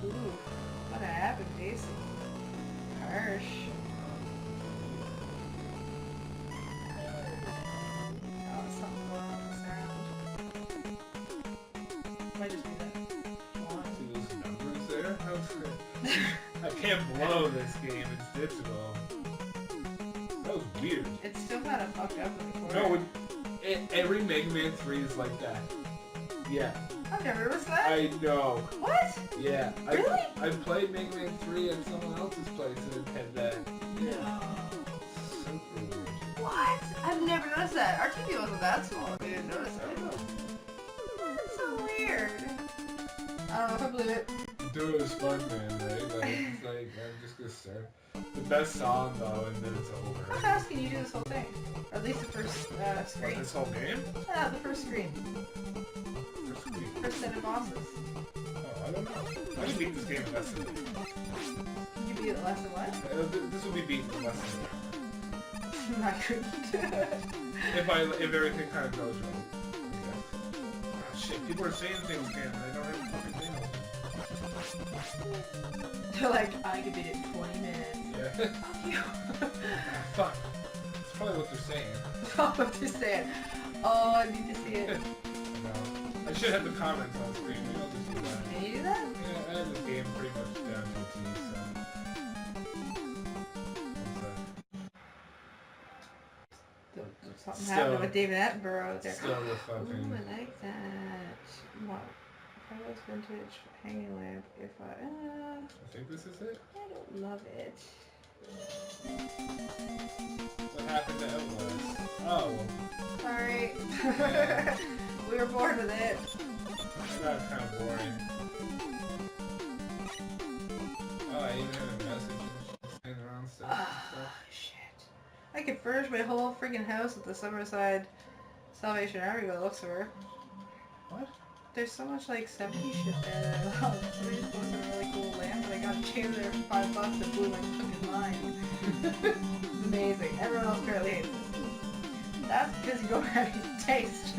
Ooh, what happened, Jason? Harsh. Oh, something going on with the sound. Might just be that. See those numbers there? I can't blow this game, it's digital. That was weird. It's still kind of fucked up in the corner. No, every Mega Man 3 is like that. Yeah. I've never noticed that. I know. What? Yeah. Really? I played Mega Man 3 at someone else's place and it had that. No. Super weird. What? I've never noticed that. Our TV wasn't that small. We didn't notice I it. don't know. That's so weird. I don't know if I believe it. Dude, it was fun, man, right? Like, it's like, I'm just gonna start. The best song, though, and then it's over. How fast can you do this whole thing? Or at least the first screen. This whole game? Yeah, the first screen. First week. First set of bosses. Oh, I don't know. I can beat this game in less than Can you beat it less than what? This will be beaten in less than an I couldn't. if everything kind of goes right. Yeah. Oh, shit, people are saying things, man, and I don't have a fucking thing open. They're like, I could beat it in 20 minutes. Yeah. Fuck you. Fuck. That's probably what they're saying. Oh, what they're saying. Oh, I need to see it. No. I should have the comments on screen. Maybe I'll just do that. Can you do that? Yeah, I have this game pretty much down to a T, so... Something Still- happened with David Attenborough out there. Still the Ooh, fucking... I like that. What? If I was vintage hanging lamp, if I... I think this is it. I don't love it. What happened to Outlast? Oh, Sorry. We were bored with it. that got kind of boring. Oh, I even have a message and around stuff. Shit. I could furnish my whole freaking house with the Summerside Salvation Army by the looks of her. What? There's so much like 70s shit there that I love. Somebody just posted a really cool lamp and I got a chair there for $5 that blew my fucking mind. It's amazing. Everyone else apparently hates it. That's because you don't have any taste.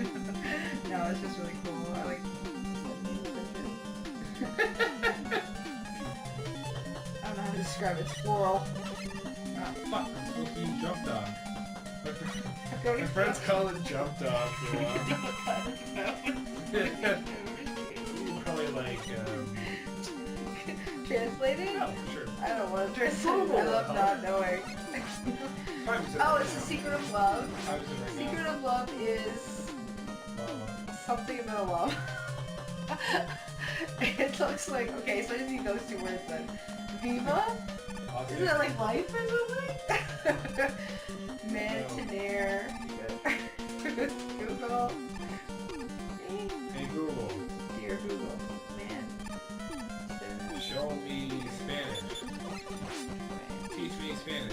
No, it's just really cool. I like I don't know how to describe it. It's floral. Ah, fuck, I'm supposed to use Jump Dog. Go My friends call it Jump Dog for a while. Probably like, Translated? oh, sure. I don't want to translate. I love not knowing. Oh, it's The Secret of Love. Secret of Love is something about love. It looks like, okay, so I just need those two words then. Viva? Isn't that like life or something? Mantinaire. Google. Hey Google, Dear Google. Man. show me Spanish. Teach me Spanish.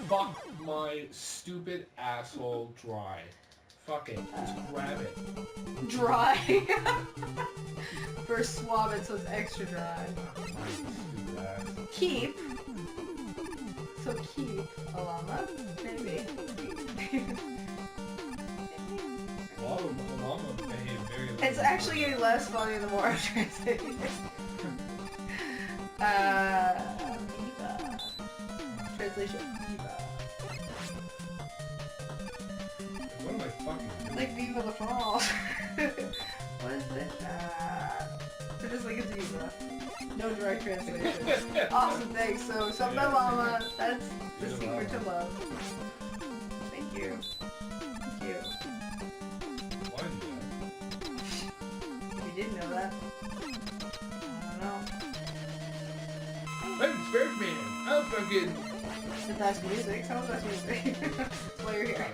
Fuck my stupid asshole dry. Fuck it. Just grab it. Dry. First swab it so it's extra dry. Stupid ass. Keep. So keep a llama. Maybe. Llama behaved very It's actually getting less funny the more I'm translating it. Viva. Translation. Viva. What am I fucking doing? Like Viva la France. What is it? So just like it's Viva. No direct translation. Awesome, thanks. So, something about llama. That's the secret to love. Thank you. Thank you. Why do that? If you didn't know that. I don't know. I'm Birdman. I'm fucking... That's music. Sounds that's music. That's why you're here.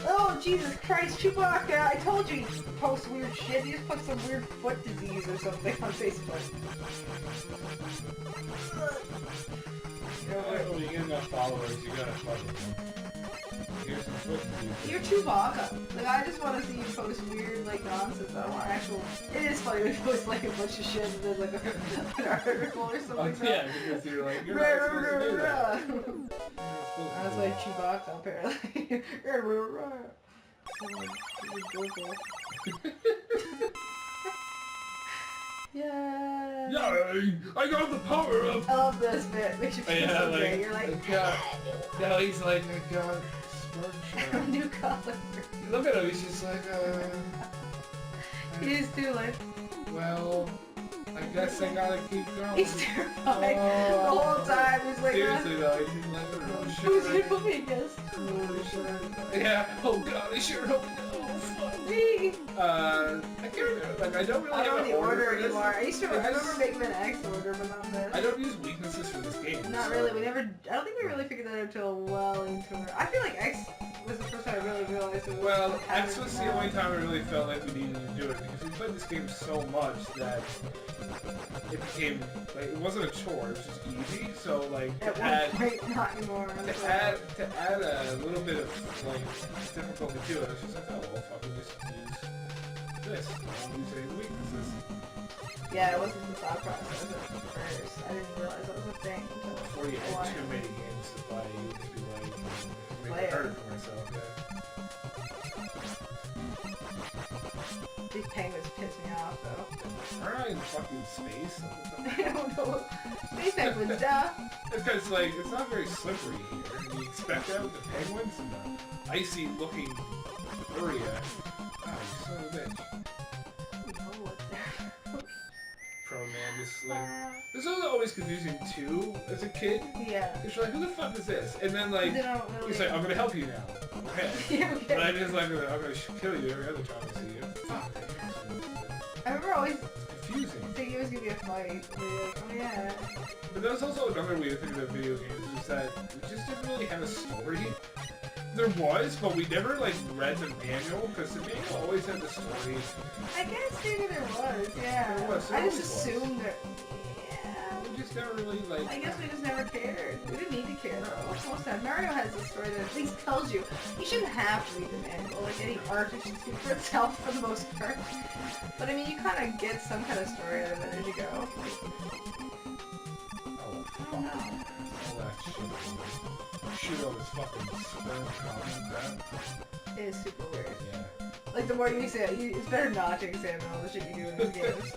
Oh, Jesus Christ, Chewbacca! I told you he posts weird shit. He just put some weird foot disease or something on Facebook. When you get enough followers, you gotta fucking... Here's some foot disease. You're Chewbacca. Like, I just want to see you post weird, like, nonsense. I don't want actual... It is funny when you post, like, a bunch of shit and then, like, an article or something. Yeah, because you're like, you're not supposed to do that. That's like Chewbacca, apparently. Yeah. Yay! I got the power up! I love this bit. Makes you feel so great. You're like, now he's like, I got spark a shot. new color. Look at him, he's just like, He's too like, well, I guess I gotta keep going. he's terrified the whole time. He's like, Seriously though, he's like, oh, who's shit. gonna make us? Yeah, oh god, I sure hope no. Fuck. Me. I can't remember, like, I don't really I don't have know an the order for this. anymore. I remember making an X order, but not this. I don't use weaknesses for this game. Not so- really. I don't think we really figured that out until well into it. I feel like X was the first time I really realized it was. Well, like, X was the only time I really felt like we needed to do it because we played this game so much that it became like it wasn't a chore; it was just easy. So like At to one add point, not anymore. to add a little bit of like difficulty to it, I was just like, oh well, fucking just use this. I don't use any of the weaknesses. Yeah, it wasn't the thought process at first. I didn't realize that was a thing until Before you a had while. too many games to play, you would just be like, make Play it it. harder for myself. Yeah. These penguins piss me off though. Aren't I in fucking space? I don't know. These penguins, duh. Because, like, it's not very slippery here. And you expect that with the penguins and the icy-looking area. Ah, you son of a bitch. Pro man, just, like... This was always confusing, too, as a kid. Yeah. Because you're like, who the fuck is this? And then, like, They don't really... he's like, I'm gonna help you now. Okay. Yeah, okay. But I just, like, I'm gonna kill you every other time I see you. Fuck. I remember always It's confusing. thinking it was gonna be a fight. And you're like, oh yeah. But that was also another weird thing about video games, is that we just didn't really have a story. There was, but we never, like, read the manual, because the manual always had the story. I guess maybe there was, yeah. There was, there I just always was. assumed that. Yeah. We just never really, like... I guess we just never cared. We didn't need to care though. Most of the time, Mario has a story that at least tells you. You shouldn't have to read the manual. Like any art, it should speak for itself for the most part. But I mean, you kind of get some kind of story out of it as you go. Oh, I don't know. all that shit. Shoot all this fucking sperm comment crap. It is super weird. Yeah. Like the more you say it, it's better not to examine all the shit you do in these games.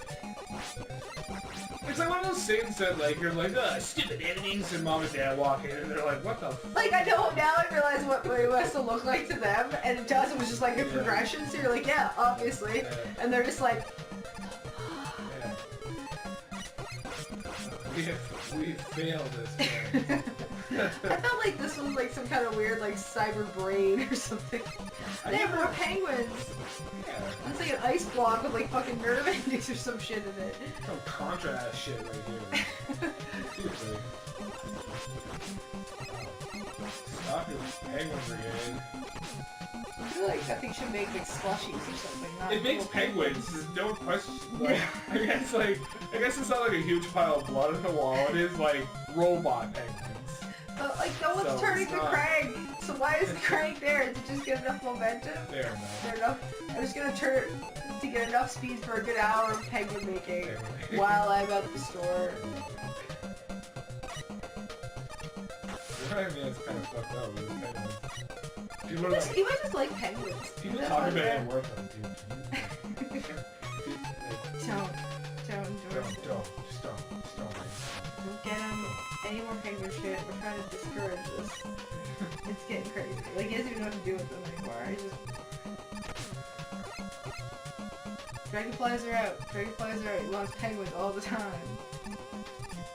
It's like one of those things that, like, you're like, stupid enemies, and mom and dad walk in, and they're like, what the f... Like, I know, now I realize what Mario has to look like to them, and it does, it was just like a Yeah. progression, so you're like, yeah, obviously. Yeah. And they're just like, Yeah. We failed this game. I felt like this was like some kind of weird, like, cyber brain or something. They have more penguins. Yeah. It's like an ice block with like fucking nerve endings or some shit in it. Some contrast shit right here. Seriously. Stop your penguin brigade. I feel like that thing should make like slushies or something. Not It makes little penguins, there's no question. Like, I guess it's not like a huge pile of blood on the wall, it is like robot penguins. But like no one's So turning it's the not- crank, so why is the crank there? Is it just get enough momentum? Fair enough. Fair enough. I'm just gonna turn it to get enough speed for a good hour of penguin making Penguin. while I'm at the store. I mean, it's kind of fucked up with penguins. People are You like, might just like penguins. people That's talk not about it bad. at work, like, dude, Don't just don't. Don't get them any more penguin shit. We're trying to discourage this. It's getting crazy. Like, he doesn't even know what to do with them anymore. He just... Dragonflies are out. Dragonflies are out. He wants penguins all the time.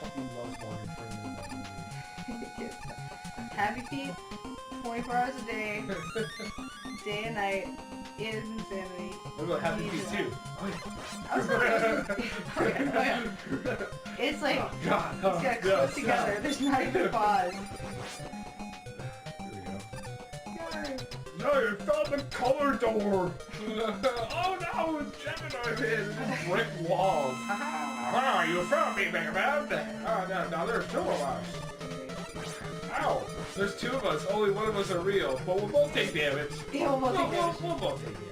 Fucking loves Morgan Freeman in that Happy feet, 24 hours a day, movie. day and night. It is insanity. What about Happy Feet 2? I was gonna... oh yeah. It's like... Oh god, It's got close together. There's not even a pause. Here we go. No, you found the color door! Oh no, Gemini's in brick walls! Ah, you found me, Mega Man! Oh, no, there's two of us! Ow! There's two of us, only one of us are real, but we'll both take damage. Yeah, we'll both take damage. We'll both take damage.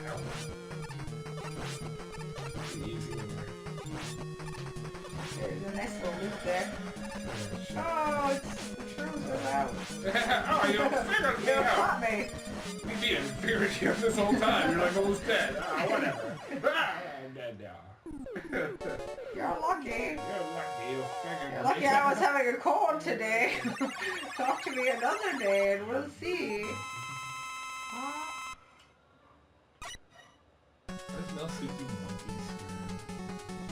Ow. Easy in there. There's a nice little loop there. Oh, it's the truth is out. Oh, you figured me You out. caught me. You didn't figure it out this whole time. You're like almost dead. Ah, whatever. Ah, I'm dead now. You're lucky. You're lucky you figured You're me lucky I was out. having a cold today. Talk to me another day and we'll see. There's no sleeping monkeys.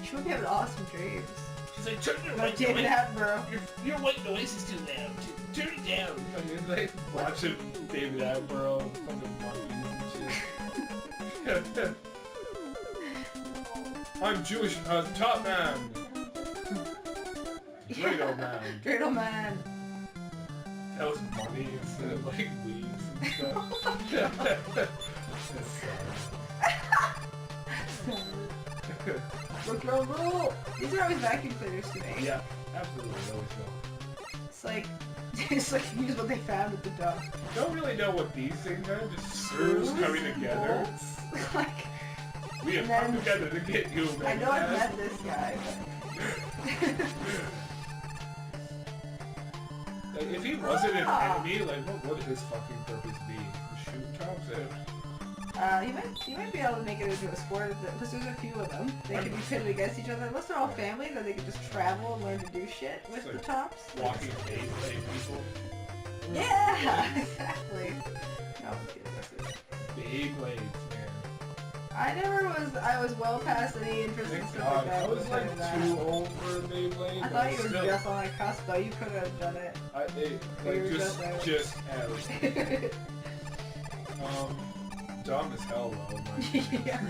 She would be having awesome dreams. She's like, turn your About white David noise. Attenborough. Your white noise is too loud. Turn it down. I mean, like watching David Attenborough and fucking monkeys and shit. I'm Jewish, top man. Dreidel man. Dreidel man. That was money instead of like weeds and stuff. Look your rule. These are always vacuum cleaners to me. Yeah, absolutely. Always will. It's like use what they found at the dump. Don't really know what these things are. Just screws coming together. Bolts. Like, We have come together to get you, man. I know I've met this guy, but... Like, if he wasn't an enemy, like, what would his fucking purpose be? To shoot Tom's out. You might be able to make it into a sport, because there's a few of them. They can be pitted against each other. Unless they're all family, then they can just travel and learn to do shit with It's the like tops. Walking Beyblade people. Yeah, exactly. No, I'm kidding. Beyblades, man. I was well past any interest in Thank stuff God. like that. I was like that. too old for a Beyblade. I but thought you were still, just on that cusp, though. You could have done it. Like, just out. Dumb as hell, though. Yeah.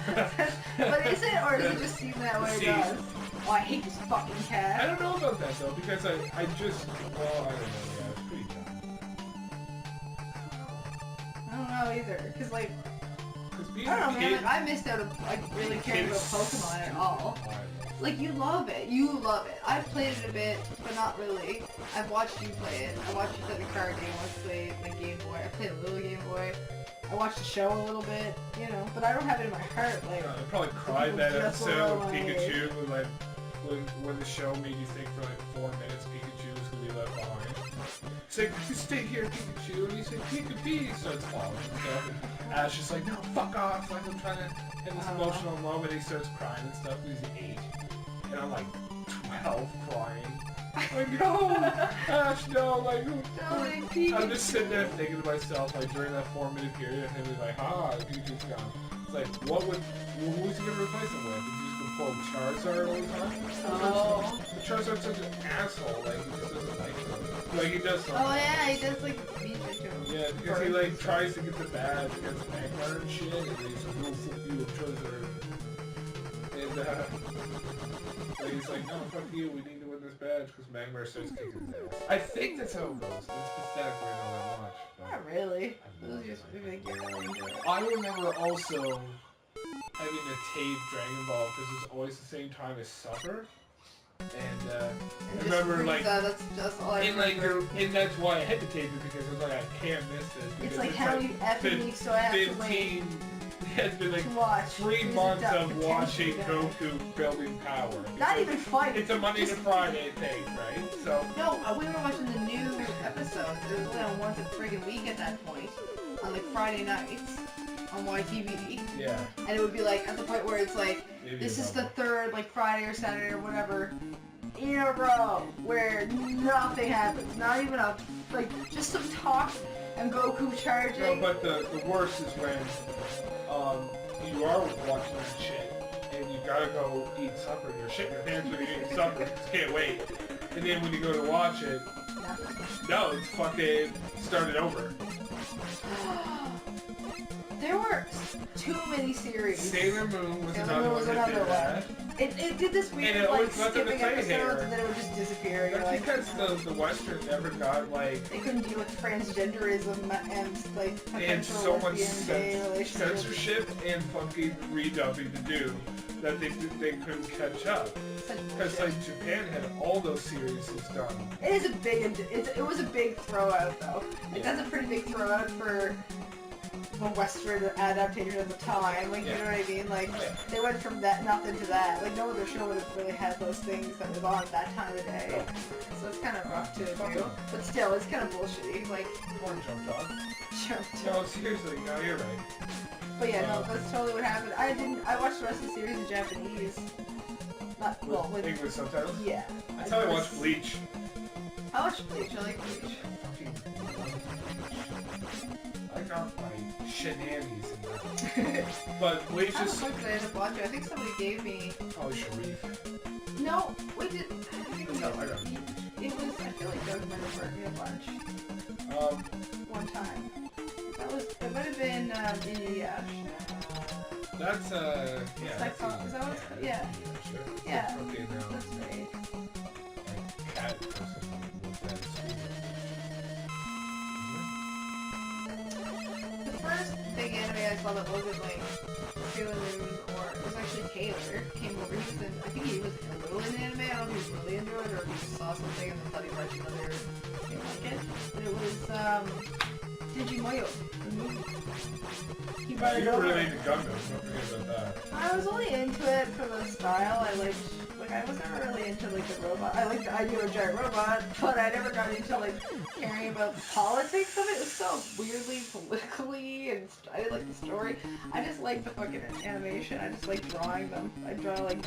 But is it, or does it just seem that way? It does. Oh, I hate this fucking I cat. don't know about that, though, because I just, well, I don't know, yeah, it's pretty dumb. I don't know either, cause like, Being I don't know, a man. kid, Like, I missed out of like really caring about Pokemon at all. I Like, you love it. You love it. I've played it a bit, but not really. I've watched you play it. I watched you play the card game. I watched you play the Game Boy. I played a little Game Boy. I watched the show a little bit, you know, but I don't have it in my heart. Like, I probably cried that Just episode of like- Pikachu when the show made you think for like 4 minutes Pikachu was gonna be left behind. It's like, stay here, Pikachu, and he's like, Pikachu, he starts falling and stuff. And Ash is like, no, fuck off, like I'm trying to have this emotional moment. He starts crying and stuff. He's 8, and I'm like 12 crying. Like, no, Ash, no, like, I'm just sitting there thinking to myself, like, during that 4-minute period, and he's like, Pikachu's gone. It's like, who's he gonna replace him with? Is he just gonna pull Charizard all the time? Oh. Charizard's such an asshole, like, he just doesn't like him. Like, he does something. Oh yeah, he does like beat it to him. Yeah, because he, like, tries to get the badge against Magmar and shit, and he's like, no, fuck you, Charizard. And, like, he's like, no, fuck you, we need to win this badge, because Magmar starts kicking his ass. I think that's how it goes. It's pathetic when I know that much. But Not really. I've no Those just idea. make you really into it. I remember also having a tape Dragon Ball, because it was always the same time as supper. And, I remember, like, that's just all I and like, remember. and that's why I had to tape it, because it was like, I can't miss this. It's Because like how many effing weeks do I have to wait It's been like to watch? 3 Is it months done? of watching Potentially done. Goku building power. Not even fight. It's a Monday to Just- Friday thing, right? So, No, we were watching the new episode. It was only on once a friggin' week at that point. On like Friday nights. On YTV. yeah. And it would be like, at the point where it's like, Maybe this is about the third, like Friday or Saturday or whatever, in a row, where nothing happens. Not even a, like, just some talk and Goku charging. No, but the worst is when you are watching that shit and you gotta go eat supper and you're shitting your pants when you're eating supper. You just can't wait. And then when you go to watch it, no, it's fucking started over. There were too many series. Sailor Moon was Sailor another Moon one was that did another that. It did this weird, And it like, always left them to skipping play episodes, here. and then it would just disappear. You're That's like, because the Western never got, like, they couldn't deal with transgenderism and, like, and potential so much lesbian gay relationships. censorship and fucking redubbing to do that they couldn't catch up. Because, like, Japan had all those series done. It is a big, it was a big throw out though. Like, that's a pretty big throw out for the Western adaptation at the time. Like, you know what I mean? Like, they went from that nothing to that. Like, no other show would have really had those things that was on at that time of day. So it's kind of rough to do. But still, it's kind of bullshitty. Like, One jump dog. jumped. No, seriously, no, you're right. But yeah, no, that's totally what happened. I watched the rest of the series in Japanese. Not, well, with... English subtitles? Yeah. That's how I watch Bleach. I watched Bleach. I like Bleach. I got my shenanigans in there. But Bleach I is... don't know if I ended up watching. I think somebody gave me... Probably Sharif. No, we didn't. I think No, I got it. it was... I feel like Doug might have burned me a bunch. One time. That was... It might have been Inuyasha. That's, yeah. Is that what it's called? Yeah. Sure. Yeah. Okay, now. That's right. Like, cat person looked at it. The first big anime I saw that wasn't like Sailor Moon or it was actually Taylor came over. He was in, I think he was a little in anime. I don't know if he was really into it or if he just saw something and then thought he'd let you know they like it. But it was Digimoyo, the movie. He brought it You were over. really into Gundam, don't forget about that. I was only into it for the style. I liked, like, I was never really into, like, the robot. I liked the idea of a giant robot, but I never got into, like, caring about the politics of it. It was so weirdly politically, and I didn't like the story. I just liked the fucking animation. I just liked drawing them. I draw, like,